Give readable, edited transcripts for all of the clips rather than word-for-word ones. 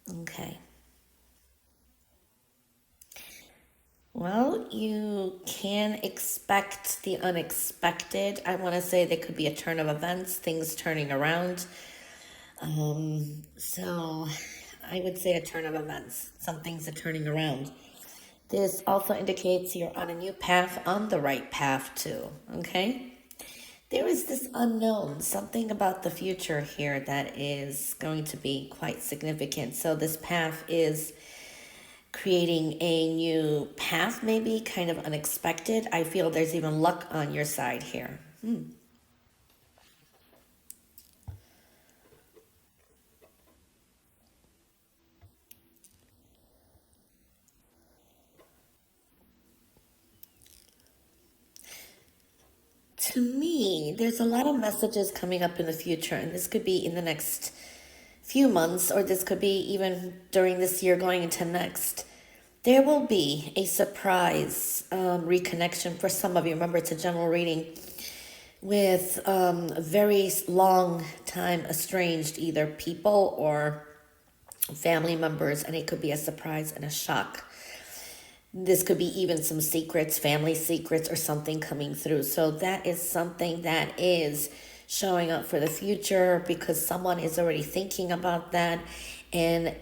Okay. Well, you can expect the unexpected. I want to say there could be a turn of events, things turning around. So I would say a turn of events. Some things are turning around. This also indicates you're on a new path, on the right path too. Okay? There is this unknown, something about the future here that is going to be quite significant. So this path is creating a new path, maybe kind of unexpected. I feel there's even luck on your side here. To me, there's a lot of messages coming up in the future, and this could be in the next few months, or this could be even during this year going into next. There will be a surprise reconnection for some of you. Remember, it's a general reading with a very long time estranged, either people or family members, and it could be a surprise and a shock. This could be even some secrets, family secrets, or something coming through. So that is something that is showing up for the future because someone is already thinking about that and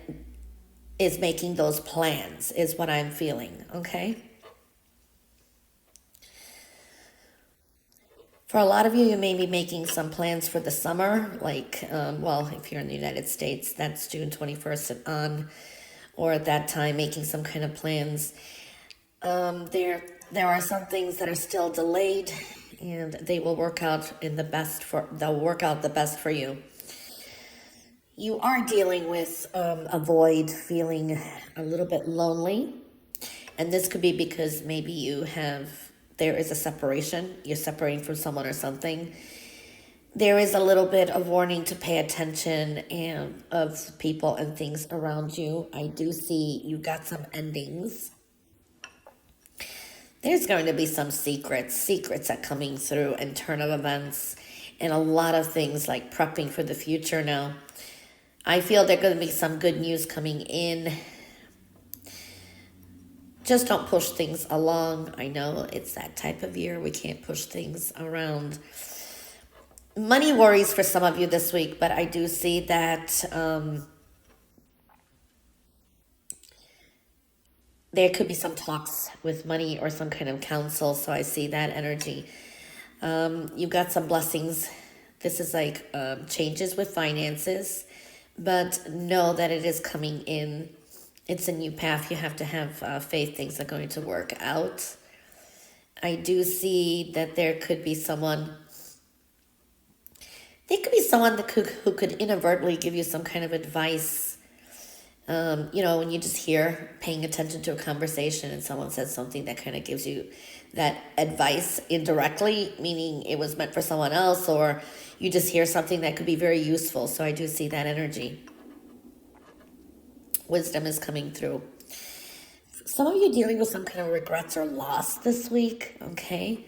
is making those plans, is what I'm feeling. Okay. For a lot of you, you may be making some plans for the summer, like, well, if you're in the United States, that's June 21st and on, or at that time, making some kind of plans. There are some things that are still delayed, and they will work out they'll work out the best for you. You are dealing with a void, feeling a little bit lonely, and this could be because maybe there is a separation. You're separating from someone or something. There is a little bit of warning to pay attention and of people and things around you. I do see you got some endings. There's going to be some secrets are coming through and turn of events and a lot of things like prepping for the future now. I feel there's going to be some good news coming in. Just don't push things along. I know it's that type of year. We can't push things around. Money worries for some of you this week, but I do see that there could be some talks with money or some kind of counsel. So I see that energy. You've got some blessings. This is like changes with finances, but know that it is coming in. It's a new path. You have to have faith things are going to work out. I do see that there could be someone who could inadvertently give you some kind of advice. When you just hear paying attention to a conversation and someone says something that kind of gives you that advice indirectly, meaning it was meant for someone else, or you just hear something that could be very useful. So I do see that energy. Wisdom is coming through. Some of you dealing with some kind of regrets or loss this week, okay?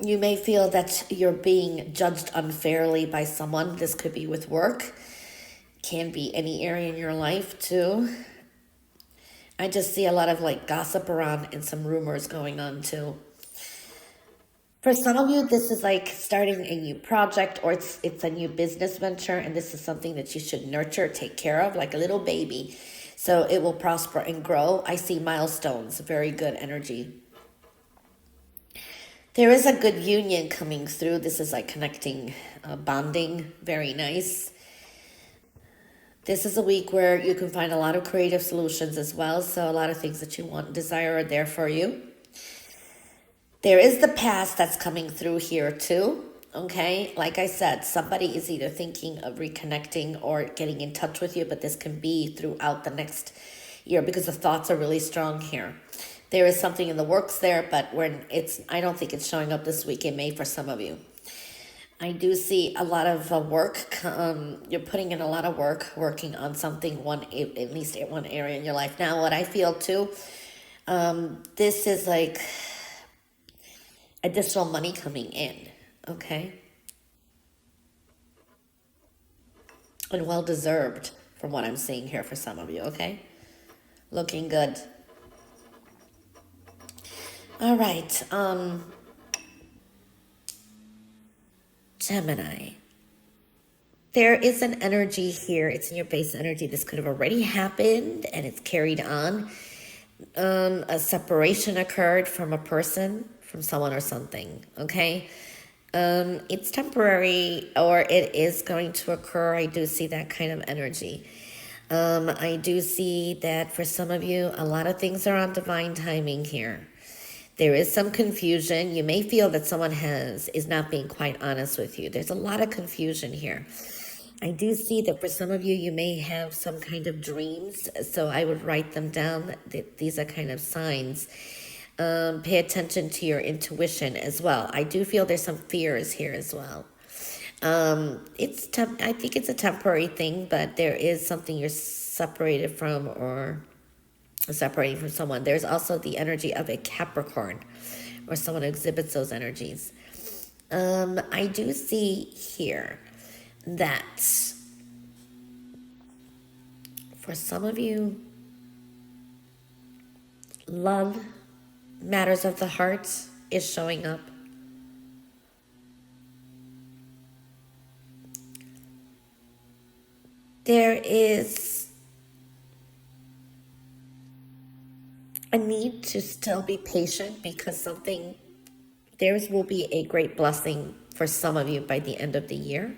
You may feel that you're being judged unfairly by someone. This could be with work, can be any area in your life too. I just see a lot of like gossip around and some rumors going on too. For some of you, this is like starting a new project or it's a new business venture, and this is something that you should nurture, take care of like a little baby. So it will prosper and grow. I see milestones, very good energy. There is a good union coming through. This is like connecting, bonding, very nice. This is a week where you can find a lot of creative solutions as well. So a lot of things that you want, desire are there for you. There is the past that's coming through here too. Okay, like I said, somebody is either thinking of reconnecting or getting in touch with you, but this can be throughout the next year because the thoughts are really strong here. There is something in the works there, but I don't think it's showing up this week. It may for some of you. I do see a lot of work. You're putting in a lot of work, working on something at least in one area in your life. Now, what I feel too, this is like additional money coming in. Okay, and well deserved from what I'm seeing here for some of you, okay? Looking good. All right, Gemini. There is an energy here. It's in your base energy. This could have already happened and it's carried on. A separation occurred from a person, from someone or something, okay? It's temporary or it is going to occur. I do see that kind of energy. I do see that for some of you, a lot of things are on divine timing here. There is some confusion. You may feel that someone is not being quite honest with you. There's a lot of confusion here. I do see that for some of you, you may have some kind of dreams. So I would write them down. These are kind of signs. Pay attention to your intuition as well. I do feel there's some fears here as well. I think it's a temporary thing, but there is something you're separated from or separating from someone. There's also the energy of a Capricorn or someone who exhibits those energies. I do see here that for some of you, love, matters of the heart is showing up. There is a need to still be patient because there will be a great blessing for some of you by the end of the year.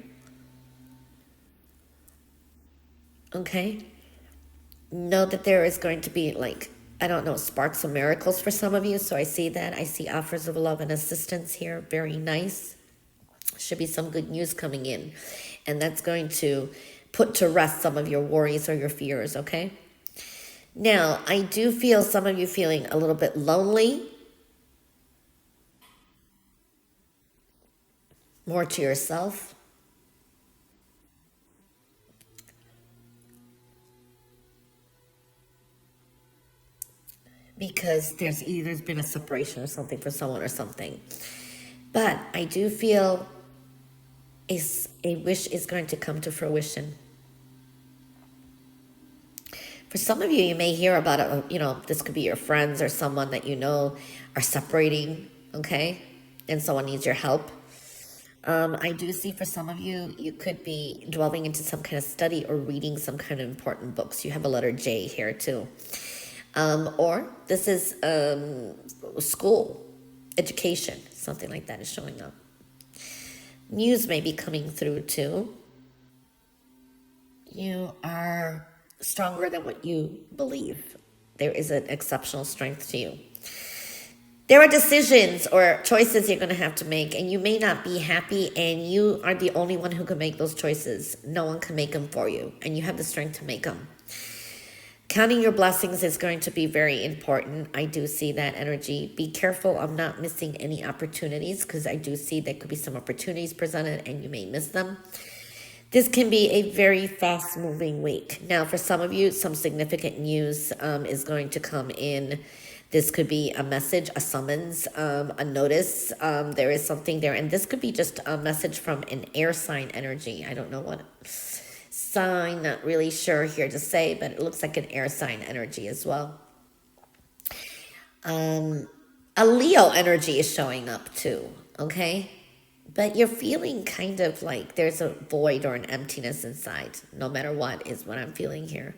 Okay? Know that there is going to be sparks of miracles for some of you. So I see that. I see offers of love and assistance here. Very nice. Should be some good news coming in. And that's going to put to rest some of your worries or your fears, okay? Now, I do feel some of you feeling a little bit lonely. More to yourself. Because there's been a separation or something for someone or something. But I do feel a wish is going to come to fruition. For some of you, you may hear about it, this could be your friends or someone that you know are separating, okay? And someone needs your help. I do see for some of you, you could be delving into some kind of study or reading some kind of important books. You have a letter J here too. Or this is school, education, something like that is showing up. News may be coming through too. You are stronger than what you believe. There is an exceptional strength to you. There are decisions or choices you're going to have to make, and you may not be happy, and you are the only one who can make those choices. No one can make them for you, and you have the strength to make them. Counting your blessings is going to be very important. I do see that energy. Be careful of not missing any opportunities, because I do see there could be some opportunities presented and you may miss them. This can be a very fast-moving week. Now, for some of you, some significant news is going to come in. This could be a message, a summons, a notice. There is something there. And this could be just a message from an air sign energy. I don't know what sign, not really sure here to say, but it looks like an air sign energy as well. A Leo energy is showing up too, okay? But you're feeling kind of like there's a void or an emptiness inside, no matter what is what I'm feeling here.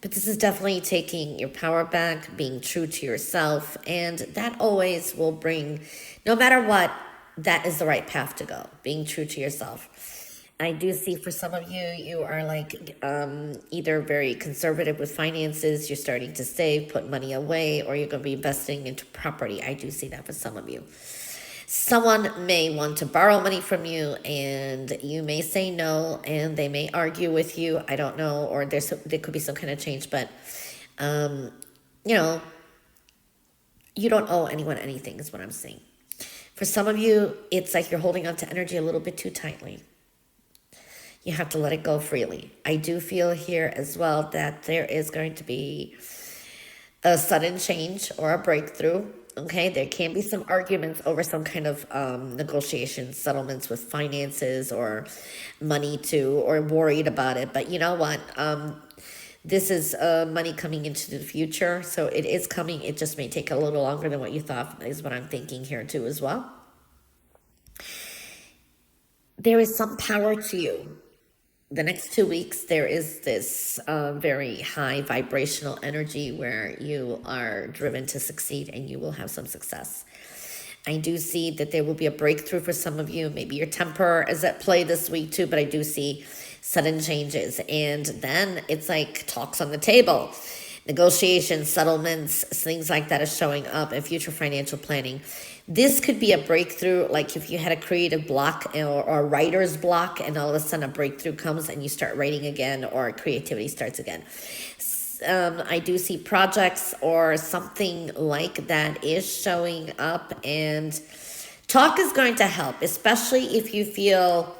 But this is definitely taking your power back, being true to yourself, and that always will bring, no matter what, that is the right path to go, being true to yourself. I do see for some of you, you are either very conservative with finances, you're starting to save, put money away, or you're going to be investing into property. I do see that for some of you. Someone may want to borrow money from you, and you may say no, and they may argue with you. I don't know, or there could be some kind of change, but, you don't owe anyone anything is what I'm saying. For some of you, it's like you're holding on to energy a little bit too tightly. You have to let it go freely. I do feel here as well that there is going to be a sudden change or a breakthrough. Okay, there can be some arguments over some kind of negotiations, settlements with finances or money too, or worried about it. But you know what? This is money coming into the future, so it is coming. It just may take a little longer than what you thought, is what I'm thinking here too as well. There is some power to you. The next 2 weeks, there is this very high vibrational energy where you are driven to succeed and you will have some success. I do see that there will be a breakthrough for some of you. Maybe your temper is at play this week too, but I do see sudden changes. And then it's like talks on the table, negotiations, settlements, things like that is showing up in future financial planning. This could be a breakthrough, like if you had a creative block or a writer's block, and all of a sudden a breakthrough comes and you start writing again, or creativity starts again. I do see projects or something like that is showing up, and talk is going to help, especially if you feel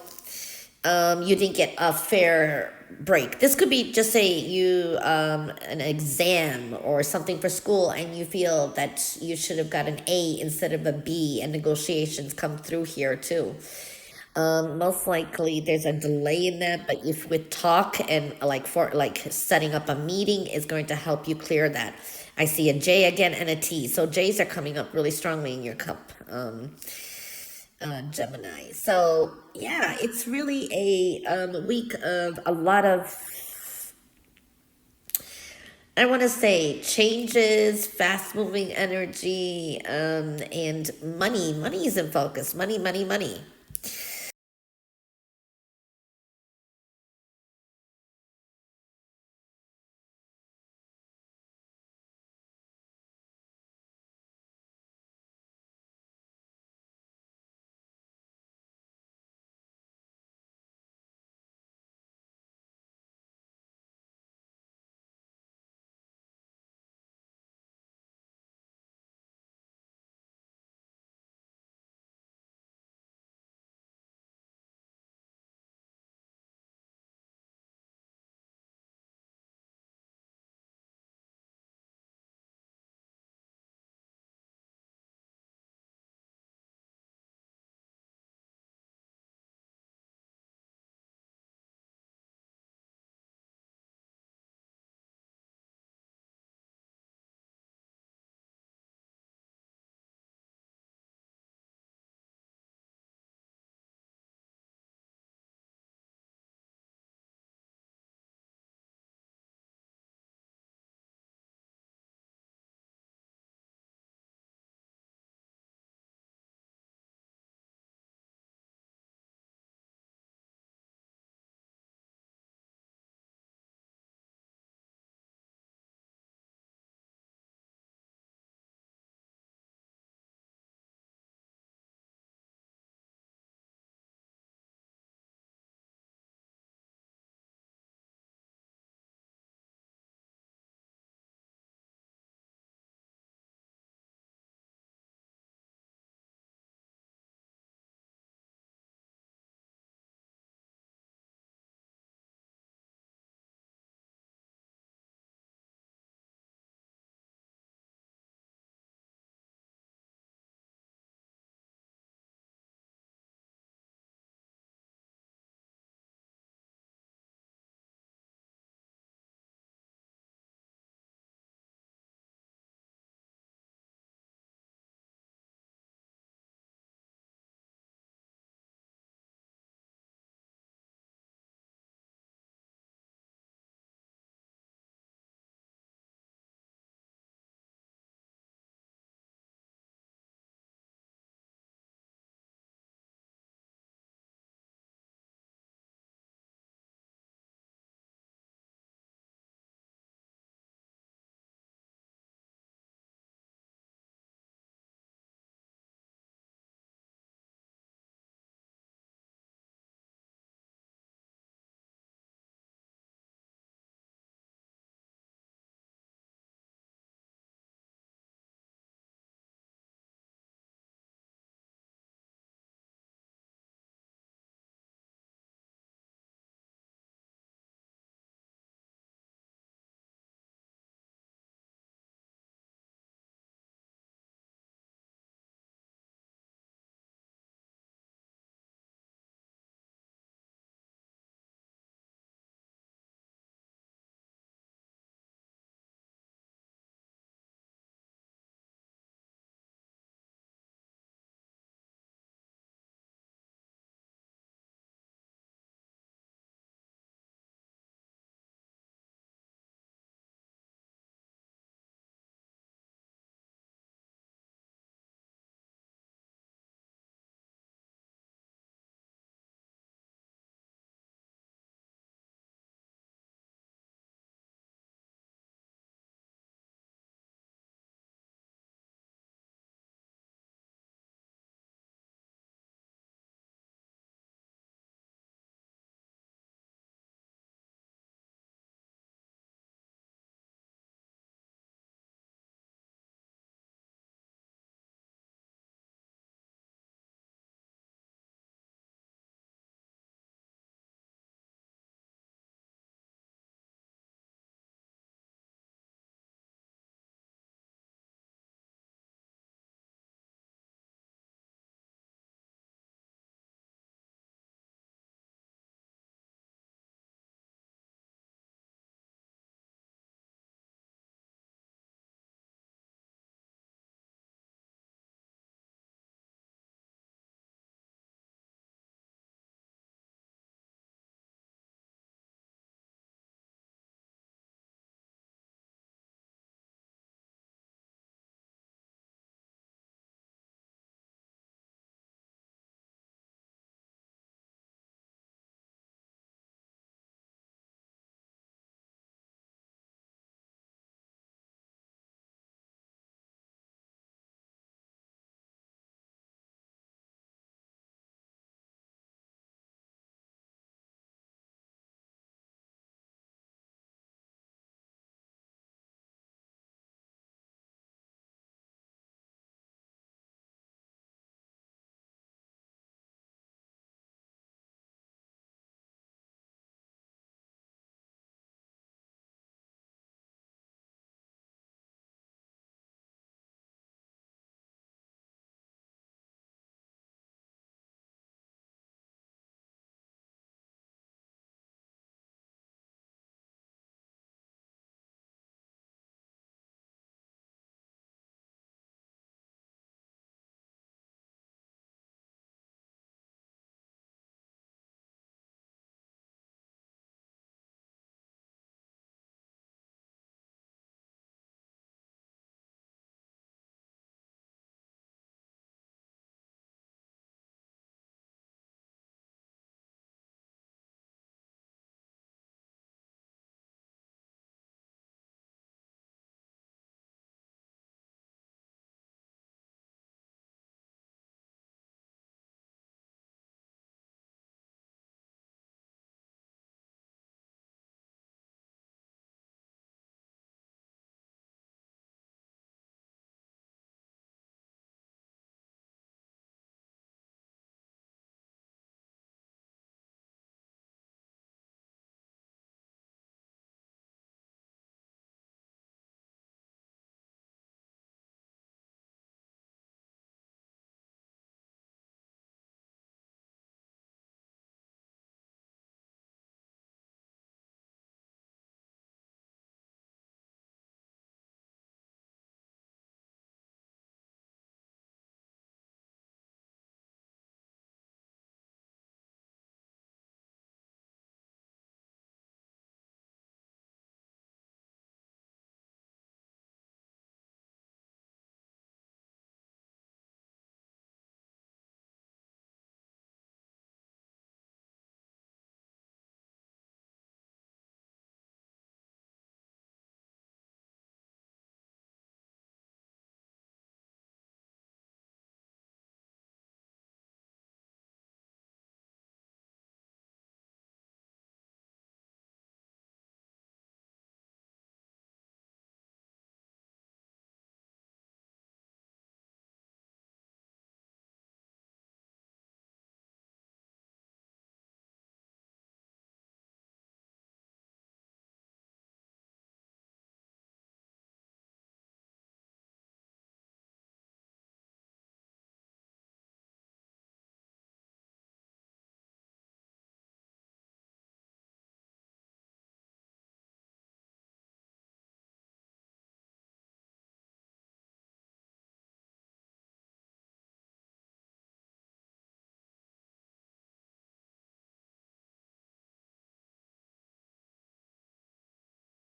you didn't get a fair break. This could be just say you an exam or something for school, and you feel that you should have got an A instead of a B, and negotiations come through here too. Most likely there's a delay in that, but if with talk and like setting up a meeting is going to help you clear that. I see a J again and a T, so J's are coming up really strongly in your cup. Gemini. So yeah, it's really a week of a lot of, I want to say, changes, fast moving energy, and money. Money is in focus. Money, money, money.